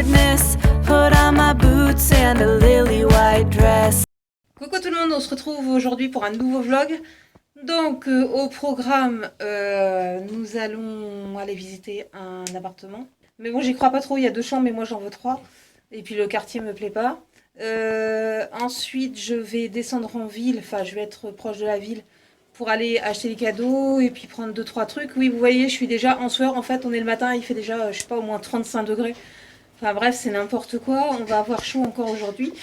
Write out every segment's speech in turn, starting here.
awkwardness, put on my boots and a lily white dress. Coucou tout le monde, on se retrouve aujourd'hui pour un nouveau vlog. Donc au programme, nous allons aller visiter un appartement. Mais bon, j'y crois pas trop, il y a 2 chambres, mais moi j'en veux 3. Et puis le quartier me plaît pas. Ensuite, je vais descendre en ville, enfin je vais être proche de la ville pour aller acheter des cadeaux et puis prendre 2-3 trucs. Oui, vous voyez, je suis déjà en sueur. En fait, on est le matin, il fait déjà, je sais pas, au moins 35 degrés. Enfin bref, c'est n'importe quoi. On va avoir chaud encore aujourd'hui.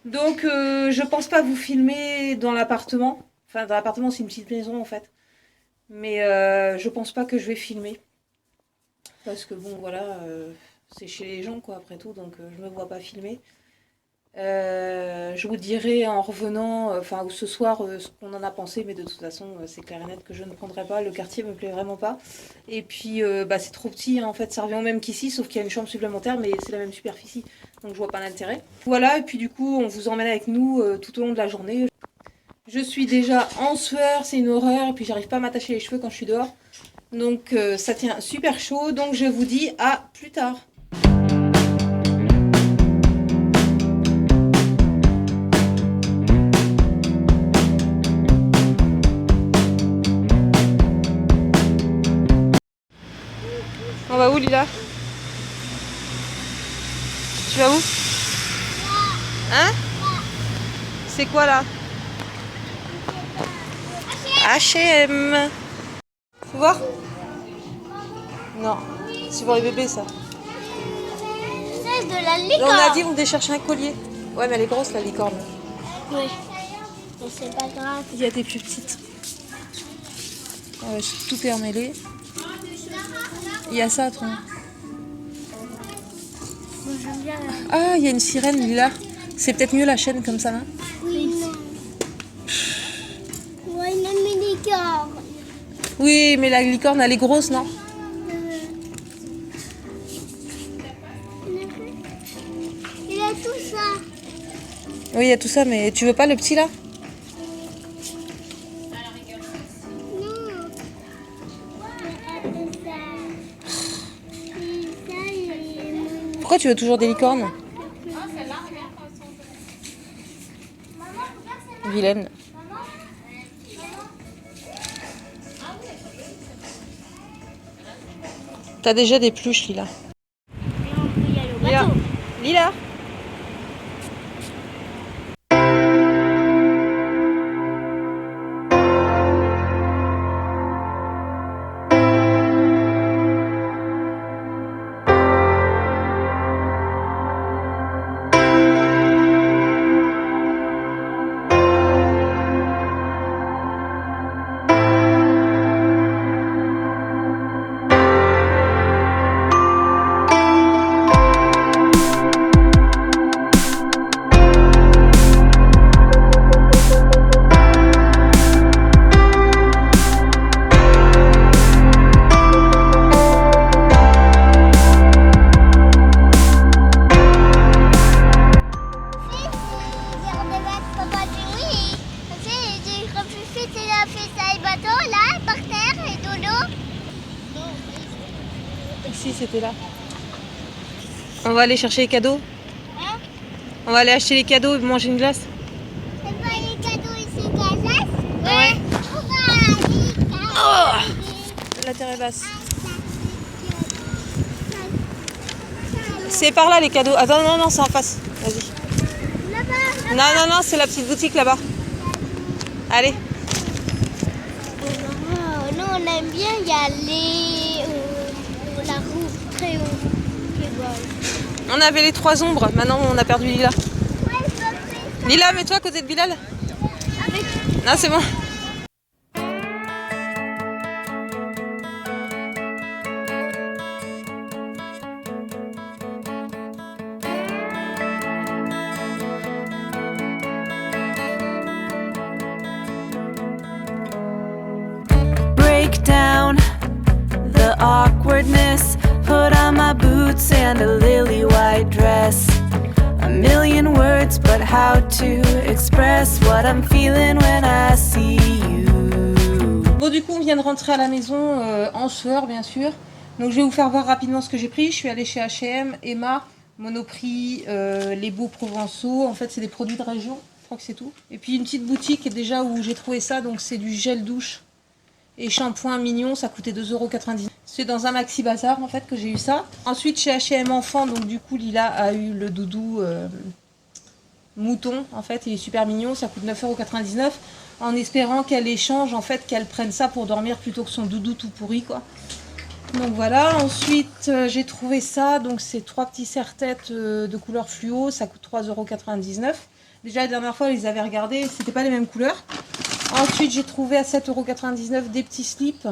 Donc, je pense pas vous filmer dans l'appartement. Enfin, dans l'appartement, c'est une petite maison en fait. Mais je pense pas que je vais filmer. Parce que bon, voilà, c'est chez les gens quoi, après tout. Donc, je me vois pas filmer. Je vous dirai en revenant, enfin, ou ce soir, ce qu'on en a pensé. Mais de toute façon, c'est clair et net que je ne prendrai pas. Le quartier me plaît vraiment pas. Et puis, bah, c'est trop petit hein, en fait. Ça revient au même qu'ici, sauf qu'il y a une chambre supplémentaire. Mais c'est la même superficie. Donc je vois pas l'intérêt. Voilà, et puis du coup, on vous emmène avec nous tout au long de la journée. Je suis déjà en sueur, c'est une horreur, et puis j'arrive pas à m'attacher les cheveux quand je suis dehors. Donc ça tient super chaud, donc je vous dis à plus tard. On va où Lila? Tu vas où? Hein? C'est quoi là? H&M. Faut voir? Non, c'est pour les bébés ça. C'est de la licorne. On a dit on devait chercher un collier. Ouais mais elle est grosse la licorne. Oui. Mais c'est pas grave. Il y a des plus petites. Ouais, tout est emmêlé. Il y a ça, toi. Moi j'aime bien. Ah, il y a une sirène là. C'est peut-être mieux la chaîne comme ça, hein? Oui, non. Ouais, une licorne. Oui, mais la licorne, elle est grosse, non? Il a tout ça. Oui, il y a tout ça, mais tu veux pas le petit là? Non. Regarde ça. Ça, il est... Pourquoi tu veux toujours des licornes? Vilaine. T'as déjà des pluches, Lila. Et on peut y aller au Lila. bateau. Lila. Ici, c'était là. On va aller chercher les cadeaux. Hein? On va aller acheter les cadeaux et manger une glace. C'est pas les cadeaux ici, Gazas? Ouais. Oh, la terre est basse. C'est par là les cadeaux. Attends, non, non, c'est en face. Vas-y. Là-bas. Non, non, non, c'est la petite boutique là-bas. Allez. Nous, on aime bien y aller la roue très haut. Qui vole. On avait les 3 ombres. Maintenant, on a perdu Lila. Lila, mets-toi à côté de Bilal. Non, c'est bon. Break down the awkwardness, put on my boots and a lily white dress. A million words, but how to express what I'm feeling when I see you. Bon, du coup, on vient de rentrer à la maison en sueur, bien sûr. Donc, je vais vous faire voir rapidement ce que j'ai pris. Je suis allée chez H&M, Emma, Monoprix, les beaux provençaux. En fait, c'est des produits de région. Je crois que c'est tout. Et puis une petite boutique déjà où j'ai trouvé ça. Donc c'est du gel douche et shampoing mignon. Ça coûtait 2,99 €. C'est dans un maxi bazar en fait que j'ai eu ça. Ensuite chez H&M enfant. Donc du coup Lila a eu le doudou mouton. En fait, il est super mignon. Ça coûte 9,99 €. En espérant qu'elle échange, en fait, qu'elle prenne ça pour dormir plutôt que son doudou tout pourri, quoi. Donc voilà, ensuite j'ai trouvé ça, donc c'est 3 petits serre-têtes de couleur fluo, ça coûte 3,99 €. Déjà la dernière fois, ils les avaient regardés, c'était pas les mêmes couleurs. Ensuite j'ai trouvé à 7,99 € des petits slips,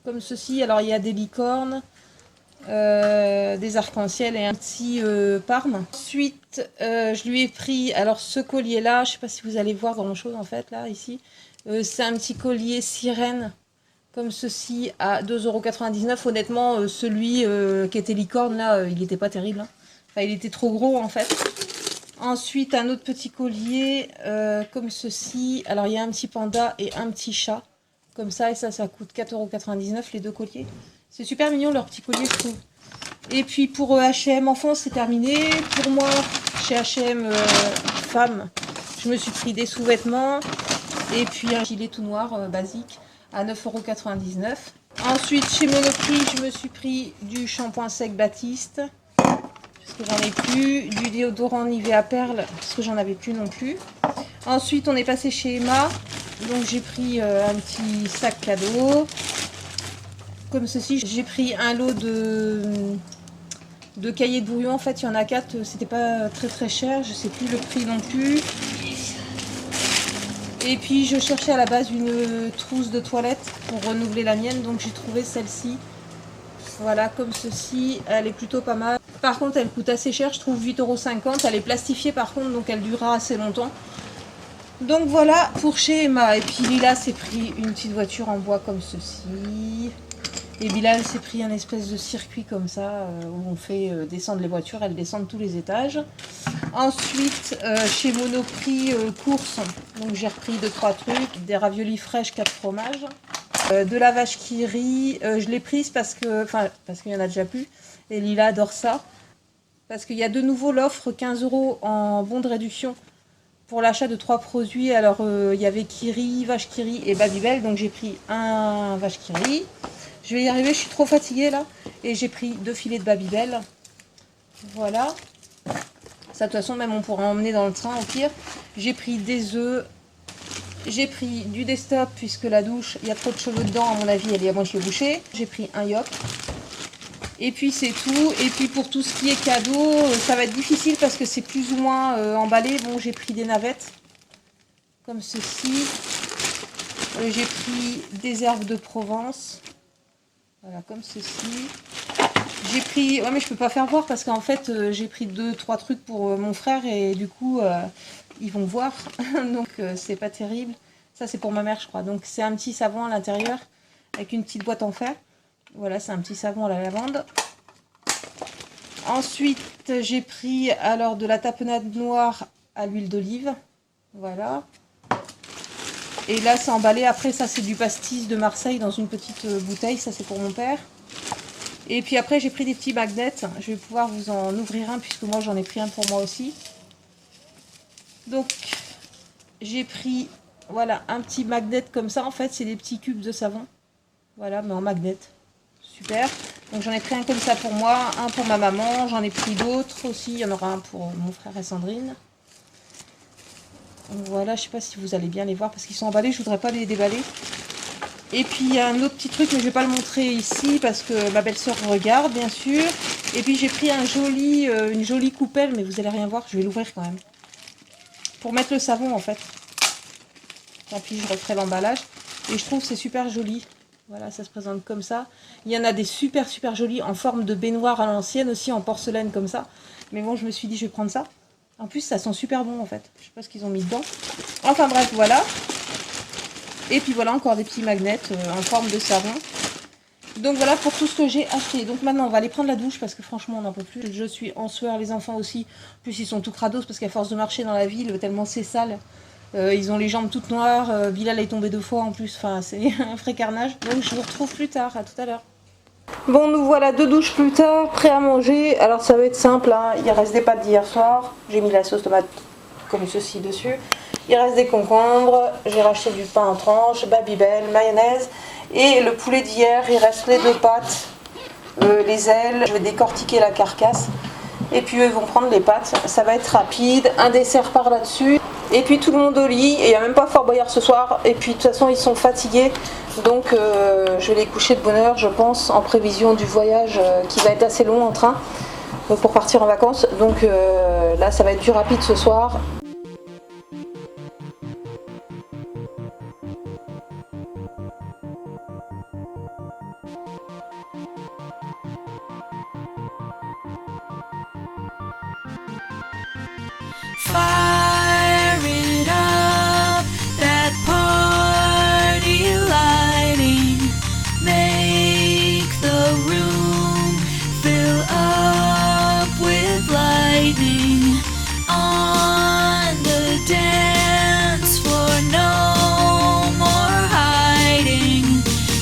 comme ceci. Alors il y a des licornes, des arcs-en-ciel et un petit parme. Ensuite je lui ai pris, alors ce collier là, je sais pas si vous allez voir grand chose en fait là, ici. C'est un petit collier sirène, comme ceci, à 2,99 €. Honnêtement, celui qui était licorne, là, il n'était pas terrible. Hein. Enfin, il était trop gros, en fait. Ensuite, un autre petit collier, comme ceci. Alors, il y a un petit panda et un petit chat. Comme ça, et ça coûte 4,99 € les deux colliers. C'est super mignon, leur petit collier, je trouve. Et puis, pour H&M enfant, c'est terminé. Pour moi, chez H&M femme, je me suis pris des sous-vêtements. Et puis, un gilet tout noir, basique, à 9,99 €. Ensuite, chez Monoprix, je me suis pris du shampoing sec Baptiste, parce que j'en ai plus, du déodorant Nivea Perle, parce que j'en avais plus non plus. Ensuite, on est passé chez Emma, donc j'ai pris un petit sac cadeau, comme ceci. J'ai pris un lot de cahiers de brouillon, en fait, il y en a 4, c'était pas très cher, je sais plus le prix non plus. Et puis je cherchais à la base une trousse de toilette pour renouveler la mienne, donc j'ai trouvé celle-ci. Voilà, comme ceci, elle est plutôt pas mal. Par contre, elle coûte assez cher, je trouve 8,50 €. Elle est plastifiée par contre, donc elle durera assez longtemps. Donc voilà pour chez Emma. Et puis Lila s'est pris une petite voiture en bois comme ceci. Et Bilal s'est pris un espèce de circuit comme ça, où on fait descendre les voitures, elles descendent tous les étages. Ensuite, chez Monoprix course, donc j'ai repris 2-3 trucs, des raviolis fraîches 4 fromages, de la vache qui rit. Je l'ai prise parce qu'il y en a déjà plus, et Lila adore ça. Parce qu'il y a de nouveau l'offre 15 € en bon de réduction pour l'achat de 3 produits. Alors il y avait Kiri, vache qui rit et Babybel, donc j'ai pris un vache qui rit. Je vais y arriver, je suis trop fatiguée là. Et j'ai pris 2 filets de Babybel. Voilà. Ça, de toute façon, même on pourra emmener dans le train au pire. J'ai pris des œufs. J'ai pris du Destop, puisque la douche, il y a trop de cheveux dedans, à mon avis, elle est à moitié bouchée. J'ai pris un Yoc. Et puis c'est tout. Et puis pour tout ce qui est cadeau, ça va être difficile parce que c'est plus ou moins emballé. Bon, j'ai pris des navettes, comme ceci. J'ai pris des herbes de Provence. Voilà, comme ceci. J'ai pris... Ouais, mais je peux pas faire voir parce qu'en fait, j'ai pris 2-3 trucs pour mon frère et du coup, ils vont voir. Donc, c'est pas terrible. Ça, c'est pour ma mère, je crois. Donc, c'est un petit savon à l'intérieur avec une petite boîte en fer. Voilà, c'est un petit savon à la lavande. Ensuite, j'ai pris alors de la tapenade noire à l'huile d'olive. Voilà. Et là, c'est emballé. Après, ça, c'est du pastis de Marseille dans une petite bouteille. Ça, c'est pour mon père. Et puis après, j'ai pris des petits magnets. Je vais pouvoir vous en ouvrir un puisque moi, j'en ai pris un pour moi aussi. Donc, j'ai pris, voilà, un petit magnet comme ça. En fait, c'est des petits cubes de savon. Voilà, mais en magnet. Super. Donc, j'en ai pris un comme ça pour moi, un pour ma maman. J'en ai pris d'autres aussi. Il y en aura un pour mon frère et Sandrine. Voilà, je sais pas si vous allez bien les voir parce qu'ils sont emballés, je voudrais pas les déballer. Et puis il y a un autre petit truc, mais je vais pas le montrer ici parce que ma belle-sœur regarde, bien sûr. Et puis j'ai pris une jolie coupelle, mais vous allez rien voir, je vais l'ouvrir quand même. Pour mettre le savon en fait. Tant pis, je referai l'emballage. Et je trouve que c'est super joli. Voilà, ça se présente comme ça. Il y en a des super jolis en forme de baignoire à l'ancienne aussi, en porcelaine comme ça. Mais bon, je me suis dit, je vais prendre ça. En plus, ça sent super bon en fait. Je sais pas ce qu'ils ont mis dedans. Enfin bref, voilà. Et puis voilà, encore des petits magnets en forme de savon. Donc voilà pour tout ce que j'ai acheté. Donc maintenant, on va aller prendre la douche parce que franchement, on n'en peut plus. Je suis en sueur, les enfants aussi. En plus, ils sont tout crados parce qu'à force de marcher dans la ville, tellement c'est sale. Ils ont les jambes toutes noires. Bilal est tombé 2 fois en plus. Enfin, c'est un vrai carnage. Donc je vous retrouve plus tard. À tout à l'heure. Bon, nous voilà 2 douches plus tard, prêts à manger. Alors ça va être simple, hein. Il reste des pâtes d'hier soir. J'ai mis la sauce tomate comme ceci dessus. Il reste des concombres. J'ai racheté du pain en tranches, Babybel, mayonnaise. Et le poulet d'hier, il reste les 2 pâtes, les ailes. Je vais décortiquer la carcasse. Et puis eux, ils vont prendre les pâtes. Ça va être rapide. Un dessert par là-dessus. Et puis tout le monde au lit. Et il n'y a même pas Fort Boyard ce soir. Et puis de toute façon, ils sont fatigués. Donc je vais les coucher de bonne heure, je pense, en prévision du voyage qui va être assez long en train pour partir en vacances. Donc là, ça va être du rapide ce soir. Fire it up, that party lighting. Make the room fill up with lightning. On the dance floor, no more hiding.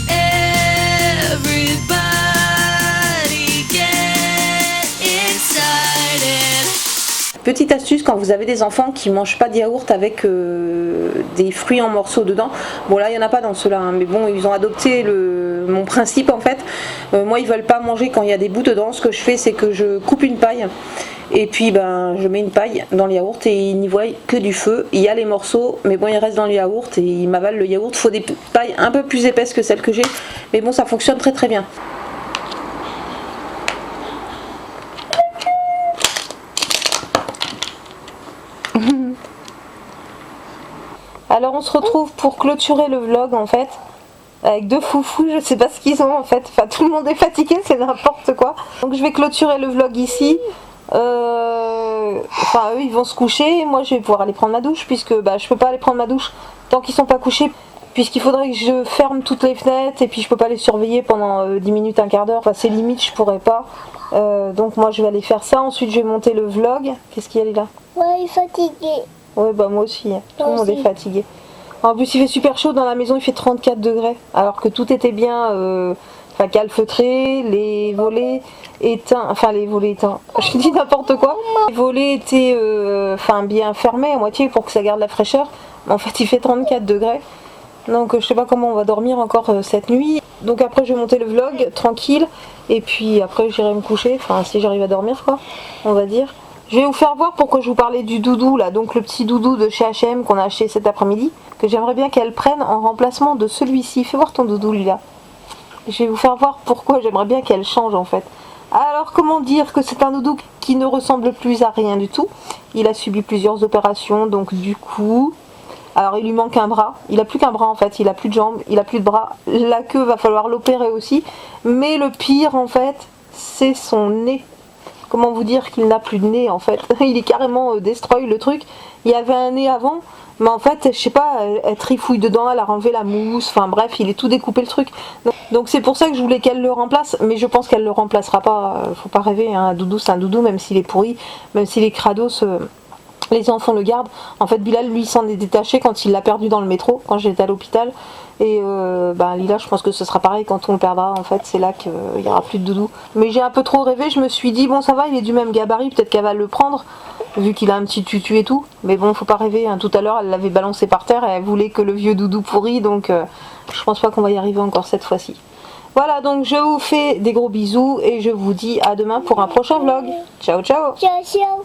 Everybody get excited. Petite astuce, quand vous avez des enfants qui mangent pas de yaourt avec des fruits en morceaux dedans, bon là il y en a pas dans ceux-là, hein, mais bon ils ont adopté mon principe en fait. Moi ils veulent pas manger quand il y a des bouts dedans. Ce que je fais c'est que je coupe une paille et puis ben je mets une paille dans le yaourt et ils n'y voient que du feu. Il y a les morceaux, mais bon ils restent dans le yaourt et ils m'avalent le yaourt. Faut des pailles un peu plus épaisses que celles que j'ai, mais bon ça fonctionne très très bien. Alors on se retrouve pour clôturer le vlog en fait, avec 2 foufous, je sais pas ce qu'ils ont en fait, enfin tout le monde est fatigué, c'est n'importe quoi. Donc je vais clôturer le vlog ici, enfin eux ils vont se coucher, et moi je vais pouvoir aller prendre ma douche, puisque bah, je peux pas aller prendre ma douche tant qu'ils sont pas couchés, puisqu'il faudrait que je ferme toutes les fenêtres, et puis je peux pas les surveiller pendant 10 minutes, un quart d'heure, enfin c'est limite, je pourrais pas. Donc moi je vais aller faire ça, ensuite je vais monter le vlog. Qu'est-ce qu'il y a là? Ouais, il est fatigué. Ouais bah moi aussi, tout le monde est fatigué. En plus il fait super chaud dans la maison, il fait 34 degrés, alors que tout était bien calfeutré, les volets éteints, je dis n'importe quoi. Les volets étaient bien fermés à moitié pour que ça garde la fraîcheur, mais en fait il fait 34 degrés. Donc je sais pas comment on va dormir encore cette nuit. Donc après je vais monter le vlog tranquille, et puis après j'irai me coucher, enfin si j'arrive à dormir quoi, on va dire. Je vais vous faire voir pourquoi je vous parlais du doudou là, donc le petit doudou de chez H&M qu'on a acheté cet après-midi, que j'aimerais bien qu'elle prenne en remplacement de celui-ci. Fais voir ton doudou Lila. Je vais vous faire voir pourquoi j'aimerais bien qu'elle change en fait. Alors comment dire que c'est un doudou qui ne ressemble plus à rien du tout. Il a subi plusieurs opérations, donc du coup... Alors il lui manque un bras, il a plus qu'un bras en fait, il a plus de jambes, il a plus de bras. La queue va falloir l'opérer aussi, mais le pire en fait, c'est son nez. Comment vous dire qu'il n'a plus de nez en fait. Il est carrément destroy le truc. Il y avait un nez avant, mais en fait je sais pas, elle trifouille dedans, elle a enlevé la mousse, enfin bref il est tout découpé le truc. Donc c'est pour ça que je voulais qu'elle le remplace, mais je pense qu'elle le remplacera pas. Faut pas rêver, hein. Un doudou c'est un doudou, même s'il est pourri, même s'il est crados, les enfants le gardent. En fait Bilal lui s'en est détaché quand il l'a perdu dans le métro, quand j'étais à l'hôpital. Et Lila, je pense que ce sera pareil quand on le perdra. En fait, c'est là qu'il n'y aura plus de doudou. Mais j'ai un peu trop rêvé. Je me suis dit, bon, ça va, il est du même gabarit. Peut-être qu'elle va le prendre, vu qu'il a un petit tutu et tout. Mais bon, faut pas rêver. Hein. Tout à l'heure, elle l'avait balancé par terre et elle voulait que le vieux doudou pourri. Donc, je pense pas qu'on va y arriver encore cette fois-ci. Voilà, donc je vous fais des gros bisous et je vous dis à demain pour un prochain vlog. Ciao, ciao. Ciao, ciao.